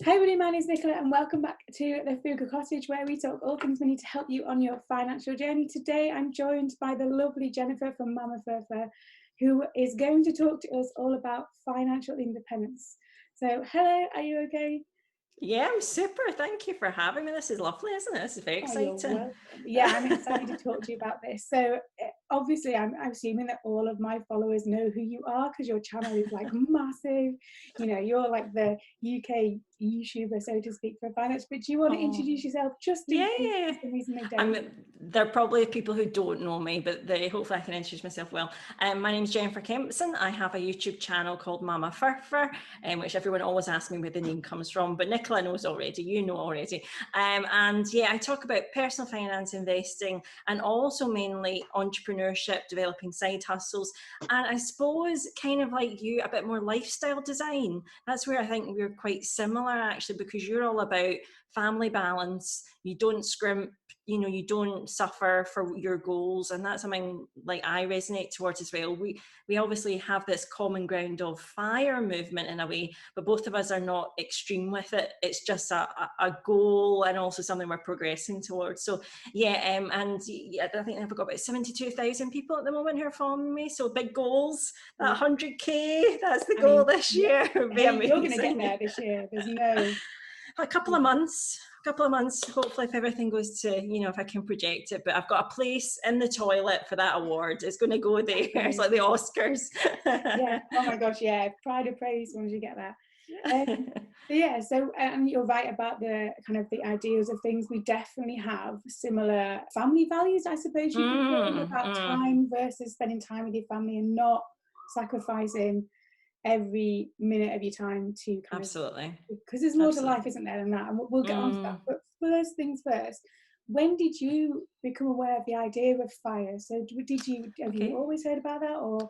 Hi everybody, my name is Nicola and welcome back to the Frugal Cottage, where we talk all things money to help you on your financial journey. Today I'm joined by the lovely Jennifer from MamaFurFur, who is going to talk to us all about financial independence. So hello, are you okay? Yeah, I'm super. Thank you for having me. This is lovely, isn't it? This is very Oh, you're exciting. welcome. Yeah, I'm excited to talk to you about this. So, obviously, I'm assuming that all of my followers know who you are because your channel is like massive. You know, you're like the UK YouTuber, so to speak, for finance. But do you want to Oh, introduce yourself just in case yeah. for some reason they I'm, don't? there are probably people who don't know me, but hopefully I can introduce myself well. My name's Jennifer Kempson. I have a YouTube channel called MamaFurFur, which everyone always asks me where the name comes from, but Nicola knows already, you know already. And yeah, I talk about personal finance, investing, and also mainly entrepreneurship, developing side hustles, and I suppose kind of like you, a bit more lifestyle design. That's where I think we're quite similar actually, because you're all about family balance. You don't scrimp, you don't suffer for your goals, and that's something like I resonate towards as well. We obviously have this common ground of fire movement in a way, but both of us are not extreme with it. It's just a goal and also something we're progressing towards. So yeah, and yeah, I think I've got about 72,000 people at the moment who are following me, so big goals. That Yeah, 100k, that's the I goal mean, this yeah. year. Would be Hey, you're going to get amazing. there this year. There's no. A couple of months, hopefully, if everything goes to, if I can project it. But I've got a place in the toilet for that award. It's going to go there. It's like the Oscars. Yeah. Oh my gosh. Yeah. Pride of praise once you get that. So yeah. So and you're right about the kind of the ideals of things. We definitely have similar family values, I suppose you could say, mm, about mm, time versus spending time with your family and not sacrificing every minute of your time to kind of, absolutely. because there's more to Absolutely. life, isn't there, than that? And we'll get on to that. Mm. But first things first. When did you become aware of the idea of fire? So did you have you Okay. always heard about that or?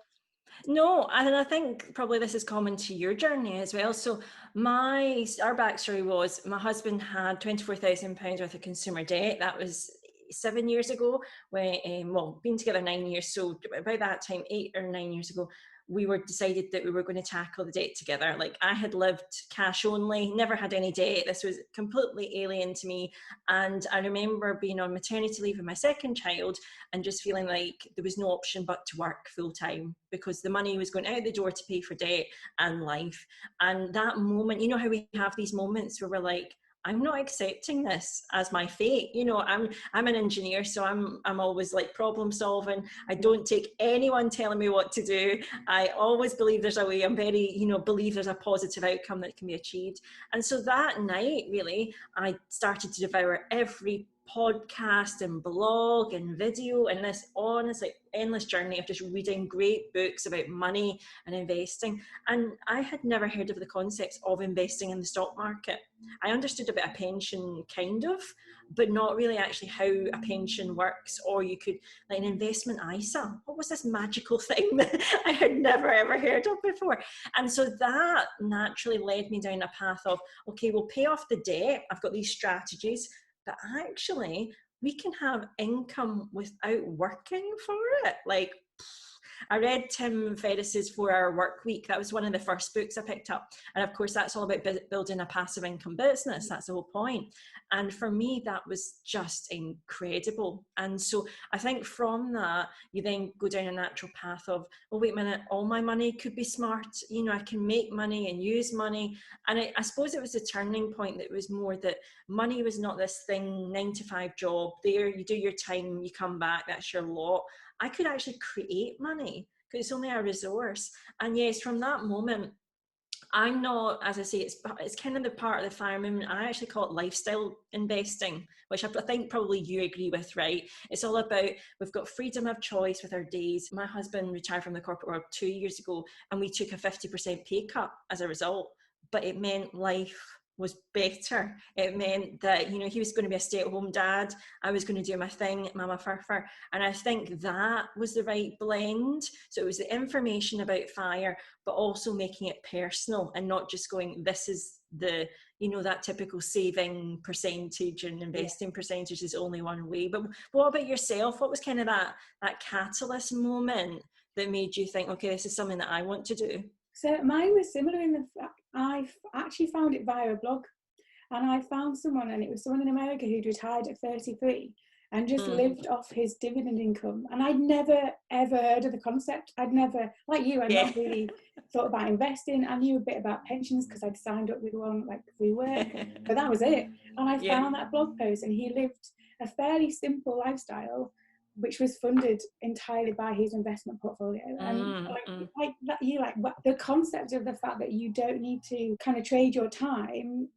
No, and I think probably this is common to your journey as well. So our backstory was my husband had £24,000 worth of consumer debt. That was 7 years ago. When well, been together 9 years, so about that time, 8 or 9 years ago, we were decided that we were going to tackle the debt together. Like, I had lived cash only, never had any debt. This was completely alien to me. And I remember being on maternity leave with my second child and just feeling like there was no option but to work full time because the money was going out the door to pay for debt and life. And that moment, you know how we have these moments where we're like, I'm not accepting this as my fate. I'm an engineer, so I'm always like problem solving. I Yeah. don't take anyone telling me what to do. I always believe there's a way. I'm very, believe there's a positive outcome that can be achieved. And so that night, really, I started to devour every podcast and blog and video, and this honestly endless journey of just reading great books about money and investing. And I had never heard of the concept of investing in the stock market. I understood a bit of pension, kind of, but not really actually how a pension works, or you could, like, an investment ISA. What was this magical thing that I had never ever heard of before? And so that naturally led me down a path of, okay, we'll pay off the debt. I've got these strategies, but actually we can have income without working for it. Like, I read Tim Ferriss's 4 Hour Work Week. That was one of the first books I picked up. And of course, that's all about building a passive income business. That's the whole point. And for me, that was just incredible. And so I think from that, you then go down a natural path of, well, wait a minute, all my money could be smart. I can make money and use money. And I suppose it was a turning point that was more that money was not this thing, 9 to 5 job. There, you do your time, you come back, that's your lot. I could actually create money because it's only a resource. And yes, from that moment, I'm not, as I say, it's kind of the part of the fire movement. I actually call it lifestyle investing, which I think probably you agree with, right? It's all about, we've got freedom of choice with our days. My husband retired from the corporate world 2 years ago, and we took a 50% pay cut as a result. But it meant life was better. It meant that, he was going to be a stay-at-home dad. I was going to do my thing, MamaFurFur. And I think that was the right blend. So it was the information about fire, but also making it personal and not just going, this is the, that typical saving percentage and Yeah. investing percentage is only one way. But what about yourself? What was kind of that catalyst moment that made you think, okay, this is something that I want to do? So mine was similar in the fact actually found it via a blog, and I found someone, and it was someone in America who'd retired at 33 and just lived off his dividend income. And I'd never ever heard of the concept. I'd never, like you, I'd not really thought about investing. I knew a bit about pensions because I'd signed up with one like through work, but that was it. And I found that blog post, and he lived a fairly simple lifestyle, which was funded entirely by his investment portfolio. And like that, the concept of the fact that you don't need to kind of trade your time,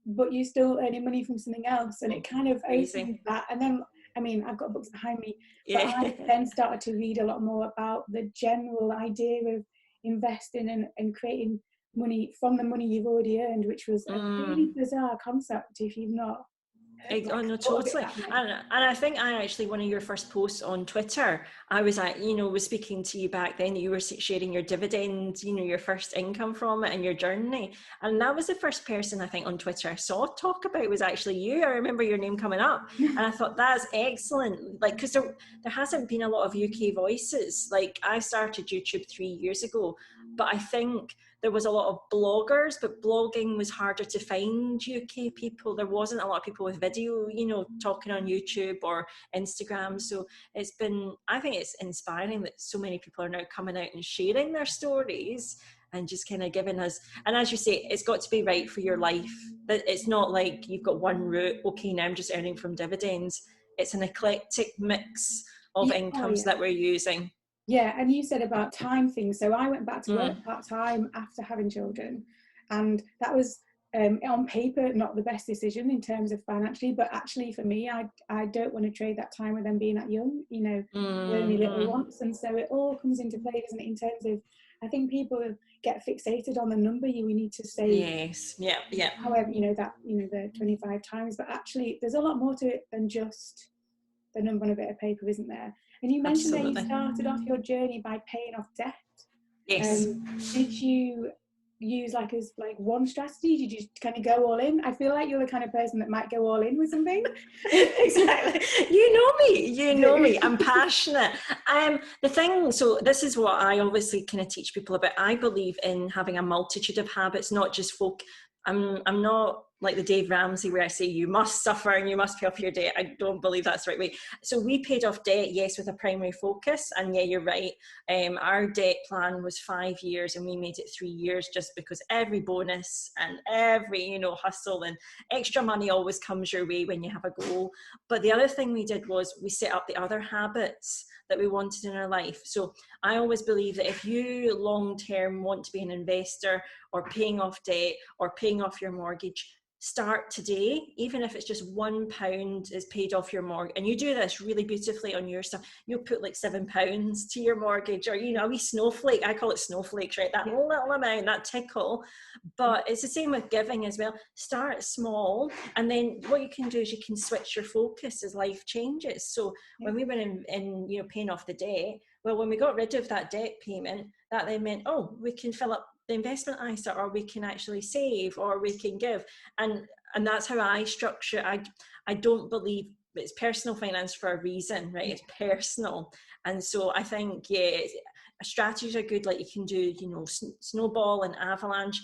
but you're still earning money from something else, and it kind of opened that. And then, I mean, I've got books behind me, but I then started to read a lot more about the general idea of investing and creating money from the money you've already earned, which was a really bizarre concept if you've not. Oh no, totally. And I think one of your first posts on Twitter, I was was speaking to you back then. You were sharing your dividends, your first income from it and your journey. And that was the first person I think on Twitter I saw talk about was actually you. I remember your name coming up, and I thought that's excellent. Like, because there hasn't been a lot of UK voices. Like, I started YouTube 3 years ago, but I think there was a lot of bloggers, but blogging was harder to find UK people. There wasn't a lot of people with video, talking on YouTube or Instagram. So I think it's inspiring that so many people are now coming out and sharing their stories and just kind of giving us, and as you say, it's got to be right for your life. It's not like you've got one route, okay, now I'm just earning from dividends. It's an eclectic mix of incomes that we're using. Yeah, and you said about time things. So I went back to work part-time after having children, and that was on paper not the best decision in terms of financially, but actually for me, I don't want to trade that time with them being that young, only little ones. And so it all comes into play, doesn't it, in terms of, I think people get fixated on the number we need to save. Yes, yeah. However, the 25 times, but actually there's a lot more to it than just the number on a bit of paper, isn't there? And you mentioned that you started off your journey by paying off debt. Yes. Did you use like one strategy? Did you kind of go all in? I feel like you're the kind of person that might go all in with something. Exactly. You know me. I'm passionate. So this is what I obviously kind of teach people about. I believe in having a multitude of habits, not just folk. I'm not like the Dave Ramsey where I say you must suffer and you must pay off your debt. I don't believe that's the right way. So we paid off debt, yes, with a primary focus. And yeah, you're right. Our debt plan was 5 years and we made it 3 years just because every bonus and every, hustle and extra money always comes your way when you have a goal. But the other thing we did was we set up the other habits that we wanted in our life. So I always believe that if you long-term want to be an investor or paying off debt or paying off your mortgage, start today. Even if it's just £1 is paid off your mortgage, and you do this really beautifully on your stuff, you'll put like £7 to your mortgage, or a wee snowflake. I call it snowflakes, right? That little amount, that tickle. But it's the same with giving as well. Start small, and then what you can do is you can switch your focus as life changes. So when we were in paying off the debt, well, when we got rid of that debt payment, that then meant, we can fill up the investment ISA, or we can actually save, or we can give, and that's how I structure. I don't believe it's personal finance for a reason, right? It's personal, and so I think strategies are good. Like you can do, snowball and avalanche.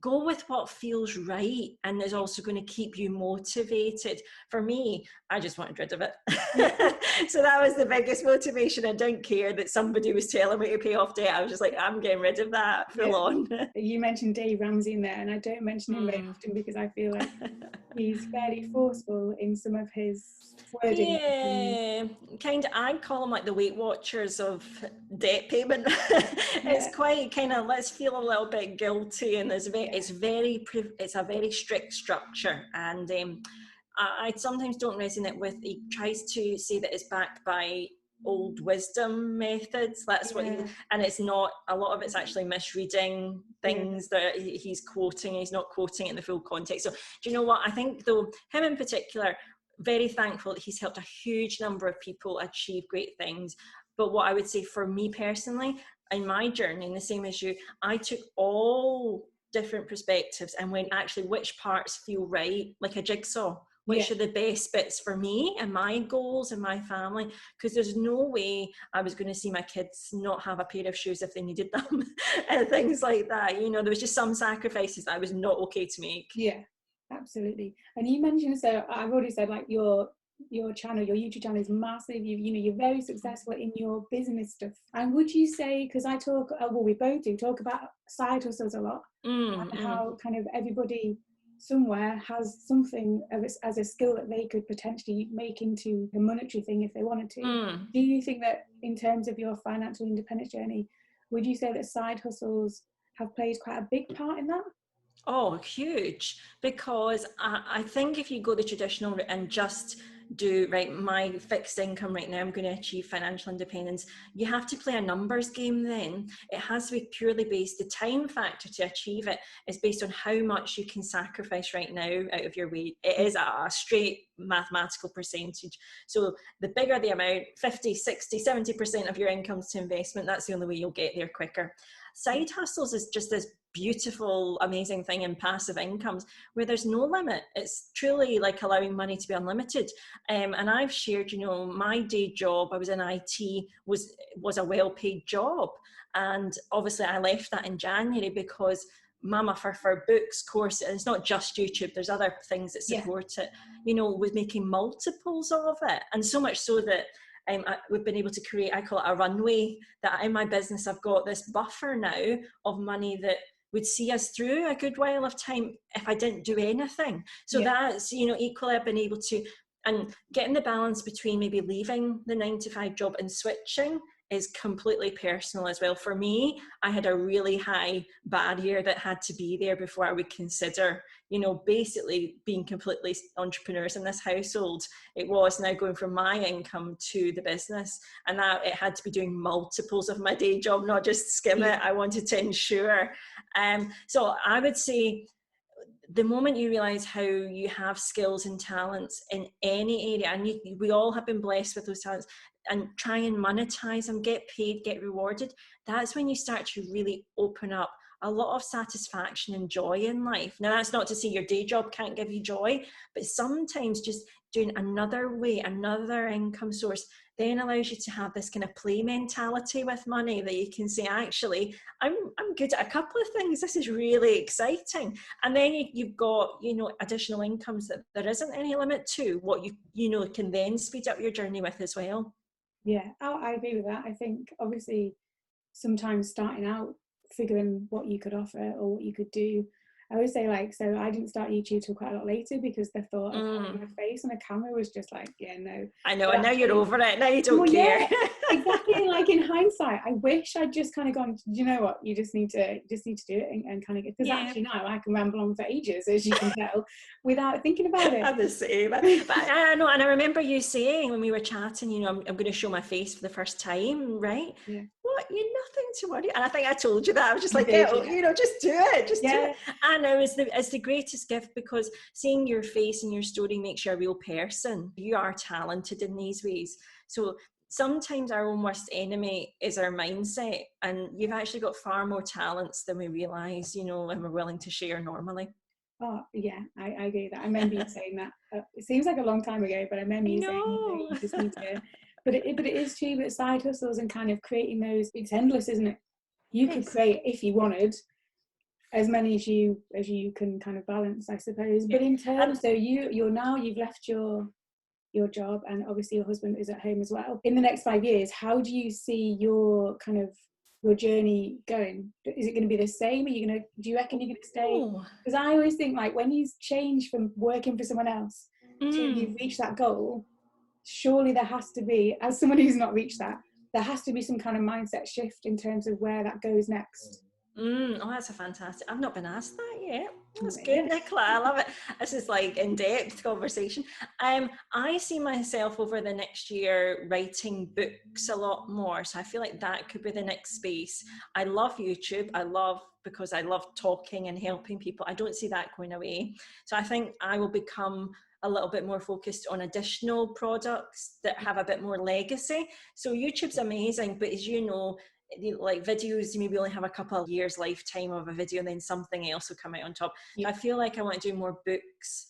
Go with what feels right and is also going to keep you motivated. For me, I just wanted rid of it. So that was the biggest motivation. I didn't care that somebody was telling me to pay off debt. I was just like, I'm getting rid of that full on. You mentioned Dave Ramsey in there, and I don't mention him very often because I feel like he's fairly forceful in some of his wording. Yeah, kind of. I'd call them like the Weight Watchers of debt payment. It's quite kind of, let's feel a little bit guilty, and it's a very strict structure, and I sometimes don't resonate with. He tries to say that it's backed by old wisdom methods. That's what and it's not. A lot of it's actually misreading things that he's quoting. He's not quoting it in the full context. So do you know what I think, though? Him in particular, very thankful that he's helped a huge number of people achieve great things. But what I would say for me personally, in my journey, and the same as you, I took all different perspectives and went, actually, which parts feel right, like a jigsaw. which are the best bits for me and my goals and my family, because there's no way I was going to see my kids not have a pair of shoes if they needed them and things like that. You know, there was just some sacrifices that I was not okay to make. Yeah, absolutely. And you mentioned, so I've already said, like, your channel, your YouTube channel is massive. You know, you're very successful in your business stuff. And would you say, because I talk, well, we both do talk about side hustles a lot, and how kind of everybody somewhere has something as a skill that they could potentially make into a monetary thing if they wanted to. Do you think that in terms of your financial independence journey, would you say that side hustles have played quite a big part in that? Oh, huge. Because I think if you go the traditional route and just do, right, my fixed income right now, I'm going to achieve financial independence, you have to play a numbers game then. It has to be purely based, the time factor to achieve it is based on how much you can sacrifice right now out of your wage. It is a straight mathematical percentage. So the bigger the amount, 50, 60, 70% of your income's to investment, that's the only way you'll get there quicker. Side hustles is just this beautiful, amazing thing in passive incomes where there's no limit. It's truly like allowing money to be unlimited. And I've shared, you know, my day job, I was in IT, was a well-paid job. And obviously I left that in January because MamaFurFur books, course, and it's not just YouTube, there's other things that support it, you know, was making multiples of it. And so much so that we've been able to create, I call it a runway, that in my business I've got this buffer now of money that would see us through a good while of time if I didn't do anything. So that's, you know, equally I've been able to, and getting the balance between maybe leaving the 9-to-5 job and switching is completely personal as well. For me, I had a really high barrier that had to be there before I would consider, you know, basically being completely entrepreneurs in this household. It was now going from my income to the business, and that it had to be doing multiples of my day job, not just skim it. I wanted to ensure. So I would say the moment you realize how you have skills and talents in any area, and we all have been blessed with those talents, and try and monetize them, get paid, get rewarded, that's when you start to really open up a lot of satisfaction and joy in life. Now, that's not to say your day job can't give you joy, but sometimes just doing another way, another income source, then allows you to have this kind of play mentality with money, that you can say, actually, I'm good at a couple of things. This is really exciting. And then you've got, you know, additional incomes that there isn't any limit to, what you know, can then speed up your journey with as well. Yeah, I agree with that. I think obviously sometimes starting out, figuring what you could offer or what you could do. I always say, like, so I didn't start YouTube till quite a lot later because the thought of having my face on a camera was just like, yeah, no. I know, and now you're over it. Now you don't care. Yeah, exactly. Like in hindsight, I wish I'd just kind of gone, you know what, you just need to do it and kind of get, because actually now I can ramble on for ages, as you can tell, without thinking about it. I'm the same. But I know, and I remember you saying when we were chatting, you know, I'm going to show my face for the first time, right? Yeah. What? You're nothing to worry. And I think I told you that. I was just like, you know, just do it. Just do it. And it's the greatest gift, because seeing your face and your story makes you a real person. You are talented in these ways. So sometimes our own worst enemy is our mindset, and you've actually got far more talents than we realise, you know, and we're willing to share normally. Oh yeah, I agree with that. I remember you saying that. It seems like a long time ago, but I remember you saying, you know, you just need to. But it is true. But side hustles and kind of creating those, it's endless, isn't it? You could create, if you wanted, as many as you can kind of balance, I suppose. But in terms, so you've left your job, and obviously your husband is at home as well. In the next 5 years, how do you see your kind of your journey going? Is it going to be the same? Do you reckon you're going to stay? Because I always think, like, when you change from working for someone else to you've reached that goal, surely there has to be, as someone who's not reached that, there has to be some kind of mindset shift in terms of where that goes next. Oh, that's a fantastic. I've not been asked that yet. That's good, Nicola. I love it. This is like in-depth conversation. I see myself over the next year writing books a lot more. So I feel like that could be the next space. I love YouTube. Because I love talking and helping people. I don't see that going away. So I think I will become a little bit more focused on additional products that have a bit more legacy. So YouTube's amazing, but as you know, like videos, you maybe only have a couple of years lifetime of a video, and then something else will come out on top. So I feel like I want to do more books.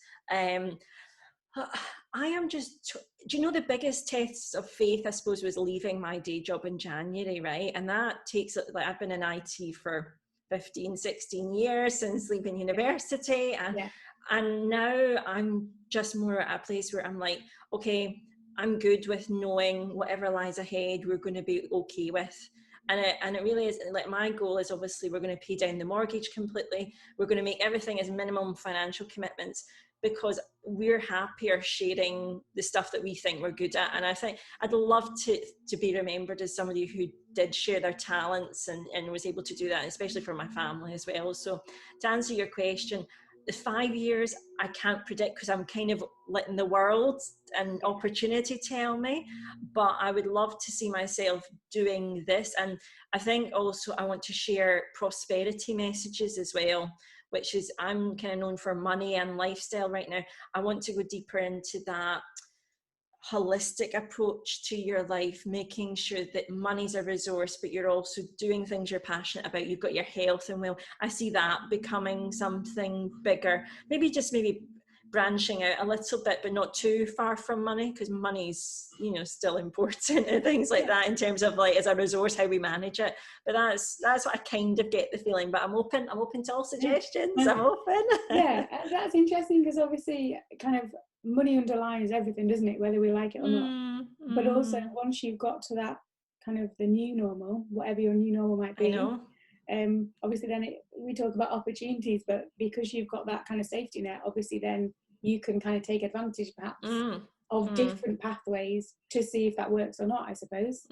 I am just, do you know, the biggest test of faith, I suppose, was leaving my day job in January, right? And that takes, like, I've been in IT for 15, 16 years since leaving university. Yeah. And now I'm just more at a place where I'm like, okay, I'm good with knowing whatever lies ahead, we're going to be okay with. And it really is, like, my goal is obviously we're going to pay down the mortgage completely. We're going to make everything as minimum financial commitments, because we're happier sharing the stuff that we think we're good at. And I think I'd love to be remembered as somebody who did share their talents and was able to do that, especially for my family as well. So to answer your question, the 5 years I can't predict, because I'm kind of letting the world and opportunity tell me, but I would love to see myself doing this. And I think also I want to share prosperity messages as well, which is, I'm kind of known for money and lifestyle right now. I want to go deeper into that holistic approach to your life, making sure that money's a resource, but you're also doing things you're passionate about. You've got your health and well. I see that becoming something bigger, maybe branching out a little bit, but not too far from money, because money's, you know, still important and things like that in terms of, like, as a resource, how we manage it. But that's what I kind of get the feeling. But I'm open to all suggestions. I'm open. Yeah, that's interesting, because obviously kind of money underlies everything, doesn't it, whether we like it or not. But also, once you've got to that kind of the new normal, whatever your new normal might be, obviously then we talk about opportunities, but because you've got that kind of safety net, obviously then you can kind of take advantage perhaps of different pathways to see if that works or not, I suppose.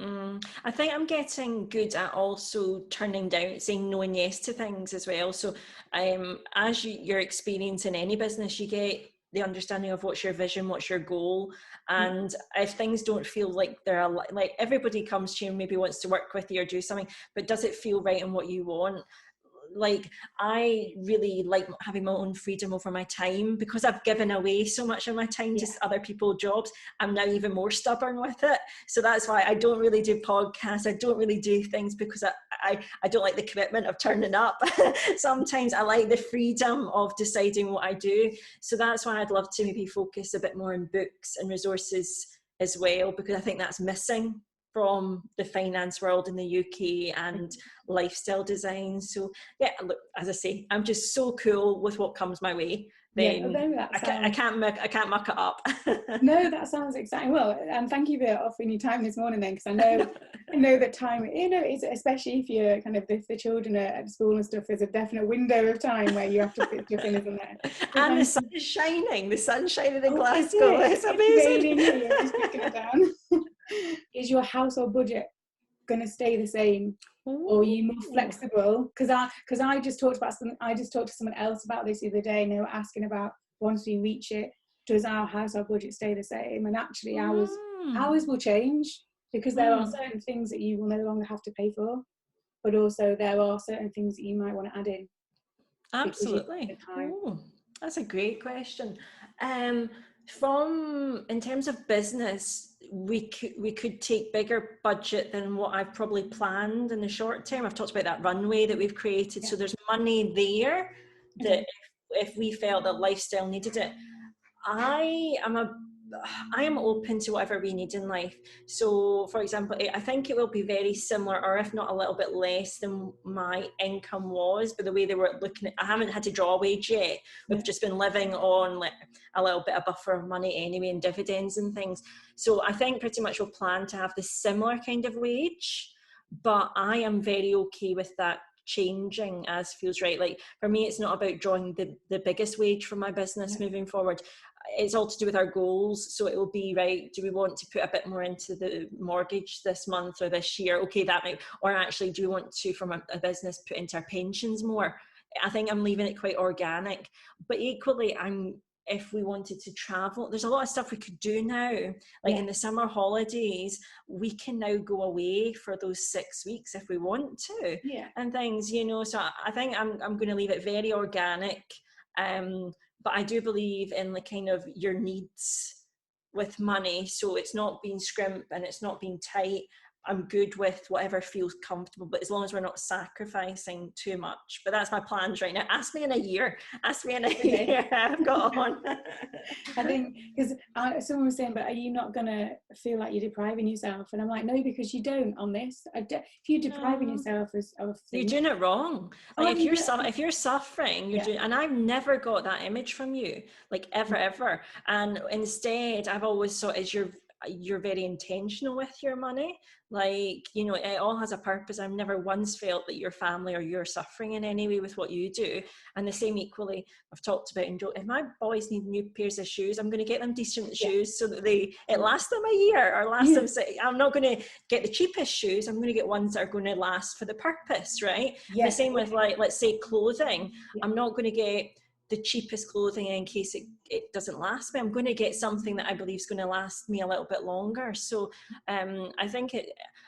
I think I'm getting good at also turning down, saying no and yes to things as well. So as you're experiencing any business, you get the understanding of what's your vision, what's your goal. And if things don't feel like they're like, everybody comes to you and maybe wants to work with you or do something, but does it feel right in what you want? Like, I really like having my own freedom over my time, because I've given away so much of my time to other people's jobs. I'm now even more stubborn with it. So that's why I don't really do podcasts. I don't really do things, because I don't like the commitment of turning up. Sometimes I like the freedom of deciding what I do. So that's why I'd love to maybe focus a bit more on books and resources as well, because I think that's missing from the finance world in the UK and lifestyle design. So yeah, look, as I say, I'm just so cool with what comes my way. Then I can't muck it up. No, that sounds exciting. Well, and thank you for offering your time this morning then, because I know that time, you know, is, especially if you're kind of, if the children are at school and stuff, there's a definite window of time where you have to fit your fingers in there. And the sun is shining in Glasgow. It's amazing. It's picking it down. Is your household budget going to stay the same? Or are you more flexible? Because I just talked to someone else about this the other day, and they were asking about, once we reach it, does our household budget stay the same? And actually ours will change, because there are certain things that you will no longer have to pay for, but also there are certain things that you might want to add in. Absolutely. That's a great question. In terms of business, we could take bigger budget than what I've probably planned in the short term. I've talked about that runway that we've created. So there's money there that if we felt that lifestyle needed it. I am open to whatever we need in life. So for example, I think it will be very similar, or if not a little bit less than my income was, but the way they were looking at, I haven't had to draw a wage yet. We've just been living on like a little bit of buffer of money anyway, and dividends and things. So I think pretty much we'll plan to have the similar kind of wage, but I am very okay with that changing as feels right. Like for me, it's not about drawing the biggest wage for my business moving forward. It's all to do with our goals. So it will be, right, do we want to put a bit more into the mortgage this month or this year? Okay, that might, or actually do we want to, from a business, put into our pensions more? I think I'm leaving it quite organic. But equally, if we wanted to travel, there's a lot of stuff we could do now. Like in the summer holidays, we can now go away for those 6 weeks if we want to, and things, you know. So I think I'm going to leave it very organic. But I do believe in the kind of your needs with money. So it's not being scrimp and it's not being tight. I'm good with whatever feels comfortable, but as long as we're not sacrificing too much. But that's my plans right now. Ask me in a year. Ask me in a year. I've got on. I think, because someone was saying, but are you not going to feel like you're depriving yourself? And I'm like, no, because you don't on this. If you're depriving yourself of things, you're doing it wrong. Like if you're suffering, you're doing, and I've never got that image from you, like ever. And instead, I've always thought you're very intentional with your money. Like, you know, it all has a purpose. I've never once felt that your family or you're suffering in any way with what you do. And the same equally, I've talked about, if my boys need new pairs of shoes, I'm going to get them decent shoes so that it lasts them a year or lasts them. I'm not going to get the cheapest shoes. I'm going to get ones that are going to last for the purpose, right? The same with, like, let's say clothing. I'm not going to get the cheapest clothing in case it doesn't last me. I'm going to get something that I believe is going to last me a little bit longer. So I think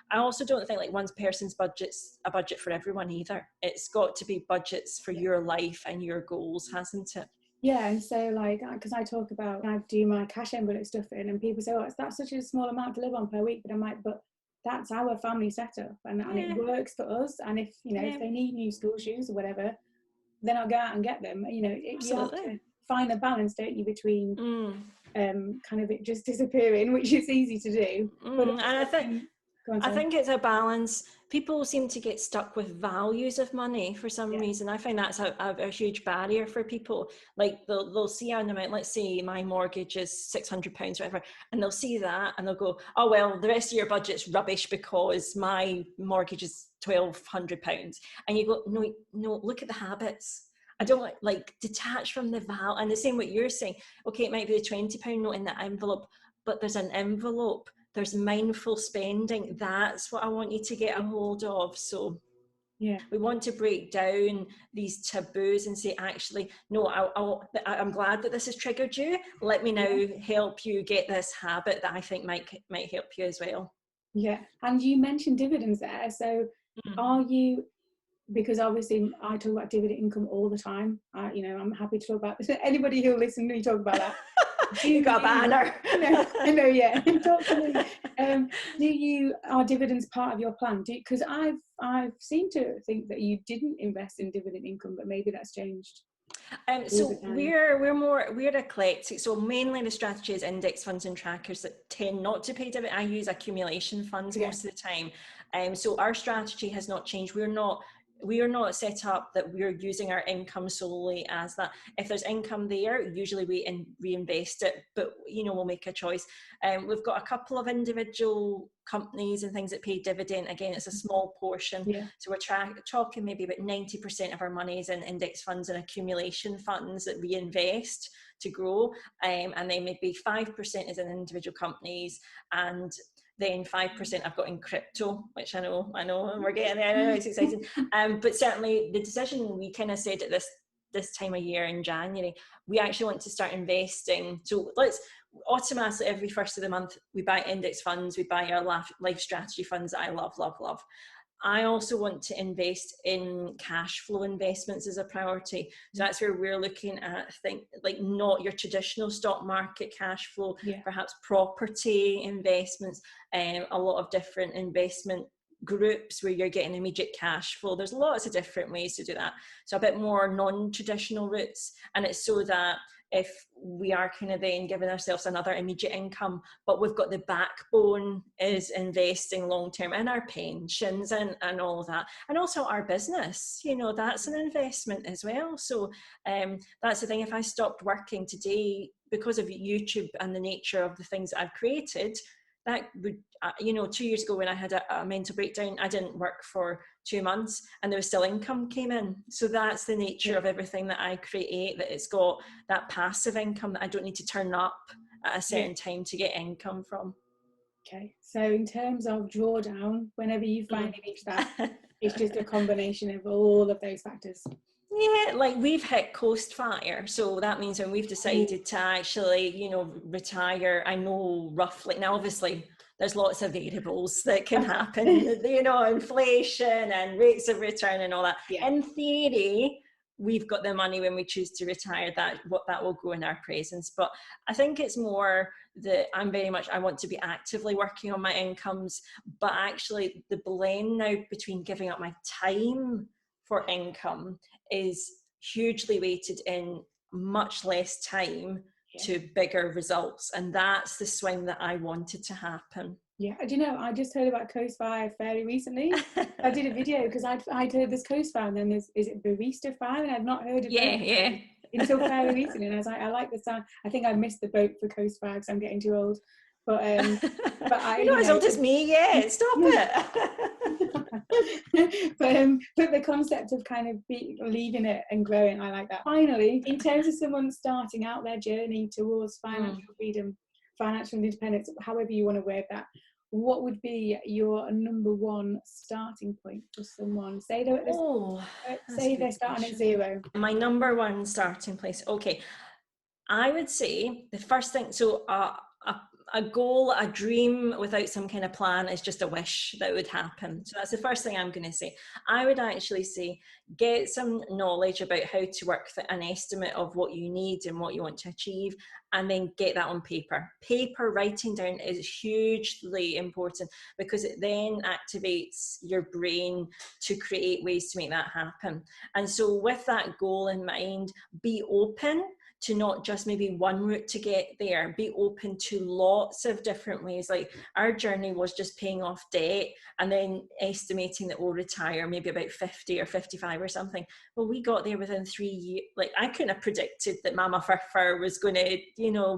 I also don't think like one person's budget's a budget for everyone either. It's got to be budgets for your life and your goals, hasn't it? Yeah, and so like, because I talk about, I do my cash envelope stuff in, and people say, oh, that's such a small amount to live on per week, but I'm like, but that's our family setup, and it works for us. And if, you know, if they need new school shoes or whatever, then I'll go out and get them. You know, you have to find the balance, don't you, between kind of it just disappearing, which is easy to do. But and I think it's a balance. People seem to get stuck with values of money for some reason. I find that's a huge barrier for people. Like they'll see an amount, let's say my mortgage is £600 or whatever, and they'll see that and they'll go, oh, well, the rest of your budget's rubbish because my mortgage is £1,200. And you go, no, look at the habits. I don't like detach from the value. And the same what you're saying, okay, it might be the £20 note in the envelope, but there's an envelope. There's mindful spending. That's what I want you to get a hold of. So we want to break down these taboos and say, actually, no, I'm glad that this has triggered you. Let me now help you get this habit that I think might help you as well. Yeah. And you mentioned dividends there. So are you, because obviously I talk about dividend income all the time. You know, I'm happy to talk about this. Anybody who'll listen to me talk about that. You got a banner. I know, yeah. Talk to me. Are dividends part of your plan? Because I've seemed to think that you didn't invest in dividend income, but maybe that's changed. So we're eclectic. So mainly the strategy is index funds and trackers that tend not to pay dividend. I use accumulation funds most of the time. So our strategy has not changed. We are not set up that we're using our income solely as that. If there's income there, usually we reinvest it, but you know, we'll make a choice. We've got a couple of individual companies and things that pay dividend. Again, it's a small portion. So we're talking maybe about 90% of our money is in index funds and accumulation funds that we invest to grow. And then maybe 5% is in individual companies, and then 5% I've got in crypto, which I know we're getting there. I know it's exciting. But certainly the decision we kind of said at this time of year in January, we actually want to start investing. So let's automatically every first of the month, we buy index funds, we buy our life strategy funds that I love. I also want to invest in cash flow investments as a priority. So that's where we're looking at like not your traditional stock market cash flow, perhaps property investments, a lot of different investment groups where you're getting immediate cash flow. There's lots of different ways to do that. So a bit more non-traditional routes, and it's so that if we are kind of then giving ourselves another immediate income, but we've got the backbone is investing long-term in our pensions and all of that. And also our business, you know, that's an investment as well. So that's the thing. If I stopped working today because of YouTube and the nature of the things that I've created, that would, you know, 2 years ago when I had a mental breakdown, I didn't work for 2 months and there was still income came in. So that's the nature of everything that I create, that it's got that passive income that I don't need to turn up at a certain time to get income from. Okay, so in terms of drawdown, whenever you finally reach that, it's just a combination of all of those factors. Yeah, like we've hit coast fire. So that means when we've decided to actually, you know, retire, I know roughly, now obviously there's lots of variables that can happen, you know, inflation and rates of return and all that. In theory, we've got the money when we choose to retire, that will go in our presence. But I think it's more that I want to be actively working on my incomes, but actually the blend now between giving up my time for income is hugely weighted in much less time to bigger results. And that's the swing that I wanted to happen. Yeah, do you know, I just heard about Coast Fire fairly recently. I did a video because I'd heard this Coast Fire, and then is it Barista Fire, and I'd not heard of it until fairly recently. And I was like, I like the sound. I think I missed the boat for Coast Fire because I'm getting too old. But you're not as old as me yet. Stop it. But the concept of kind of leaving it and growing, I like that. Finally, in terms of someone starting out their journey towards financial freedom, financial independence, however you want to word that, what would be your number one starting point for someone? Say they're starting at zero. My number one starting place. Okay, I would say the first thing. So a goal, a dream without some kind of plan is just a wish that would happen. So that's the first thing I'm going to say. I would actually say get some knowledge about how to work an estimate of what you need and what you want to achieve, and then get that on paper. Writing down is hugely important because it then activates your brain to create ways to make that happen. And so with that goal in mind, be open to not just maybe one route to get there, be open to lots of different ways. Like our journey was just paying off debt and then estimating that we'll retire maybe about 50 or 55 or something. Well, we got there within 3 years. Like I couldn't have predicted that MamaFurFur was going to,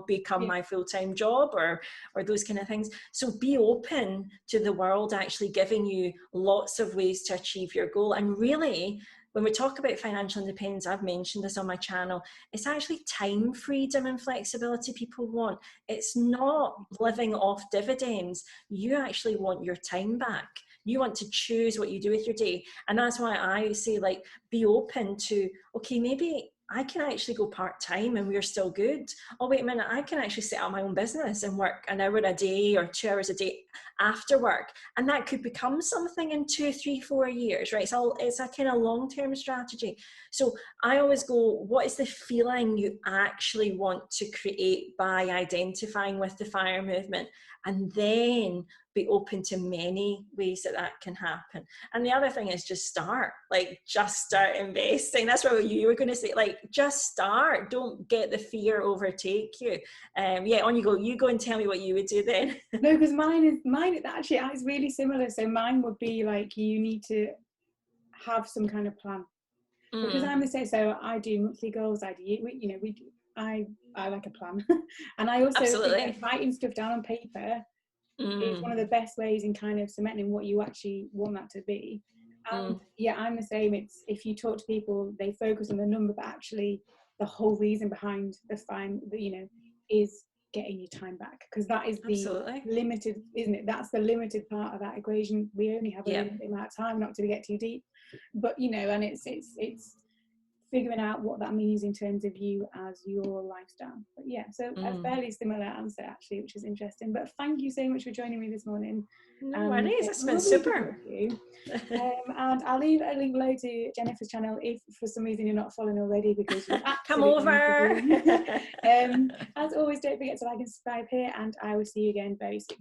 become my full-time job or those kind of things. So be open to the world actually giving you lots of ways to achieve your goal. And really, when we talk about financial independence, I've mentioned this on my channel, it's actually time freedom and flexibility people want. It's not living off dividends. You actually want your time back. You want to choose what you do with your day. And that's why I say, like, be open to, okay, maybe I can actually go part-time and we're still good. Oh, wait a minute, I can actually set up my own business and work an hour a day or 2 hours a day after work. And that could become something in 2, 3, 4 years, right? It's a kind of long-term strategy. So I always go, what is the feeling you actually want to create by identifying with the FIRE movement? And then be open to many ways that can happen. And the other thing is just start investing. That's what you were going to say, like, just start. Don't get the fear overtake you. On you go. You go and tell me what you would do then. No, because mine actually is really similar. So mine would be like, you need to have some kind of plan. Because I'm the same. So I do monthly goals. I like a plan. And I also think writing stuff down on paper is one of the best ways in kind of cementing what you actually want that to be. And I'm the same. It's, if you talk to people, they focus on the number, but actually the whole reason behind the fine, is getting your time back, because that is the limited, isn't it? That's the limited part of that equation. We only have a limited amount of time, not to get too deep, but and it's figuring out what that means in terms of you as your lifestyle. But so a fairly similar answer actually, which is interesting. But thank you so much for joining me this morning. No worries, it's been super. And I'll leave a link below to Jennifer's channel if for some reason you're not following already, because you come over. As always, don't forget to like and subscribe here, and I will see you again very soon.